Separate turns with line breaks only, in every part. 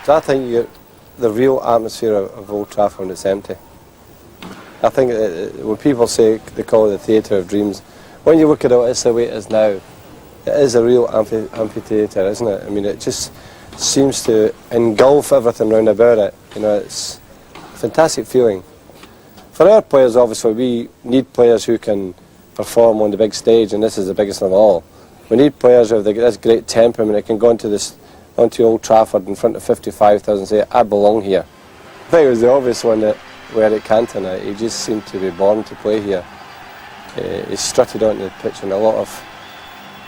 I think the real atmosphere of Old Trafford when it's empty. I think when people say they call it the theatre of dreams, when you look at it, it's the way it is now. It is a real amphitheatre, isn't it? I mean, it just seems to engulf everything round about it. You know, it's a fantastic feeling. For our players, obviously, we need players who can perform on the big stage, and this is the biggest of all. We need players who have this great temperament that can go onto Old Trafford in front of 55,000 and say, I belong here. I think it was the obvious one that Eric Cantona, he just seemed to be born to play here. He strutted onto the pitch, and a lot of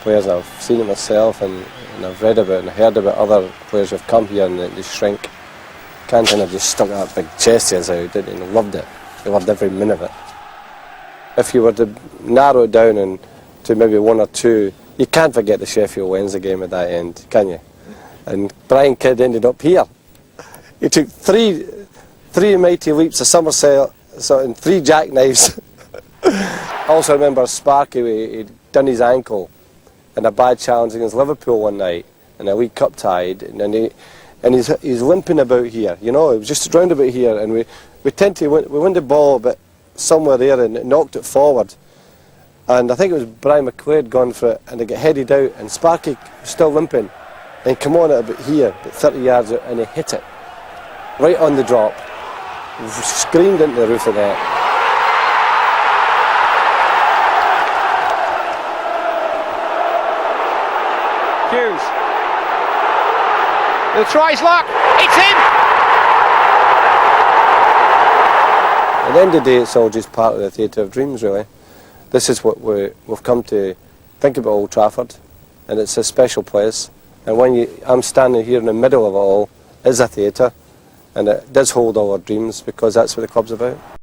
players, I've seen it myself, and I've read about and heard about other players who have come here and they shrink. Cantona just stuck that big chest out, didn't he? And he loved it. He loved every minute of it. If you were to narrow it down to maybe one or two, you can't forget the Sheffield Wednesday game at that end, can you? And Brian Kidd ended up here. He took three mighty leaps, a somersault, and 3 jackknives. I also remember Sparky, he'd done his ankle in a bad challenge against Liverpool one night in a League Cup tied, and he's limping about here. You know, it was just round about here, and we won the ball, but somewhere there, and it knocked it forward. And I think it was Brian McClare gone for it, and it got headed out, and Sparky was still limping, and come on at about here, about 30 yards out, and he hit it right on the drop. He screamed into the roof of the net.
Hughes. The try's luck. It's in.
At the end of the day, it's all just part of the theatre of dreams, really. This is what we've come to think about Old Trafford, and it's a special place. And when I'm standing here in the middle of it all, is a theatre, and it does hold all our dreams, because that's what the club's about.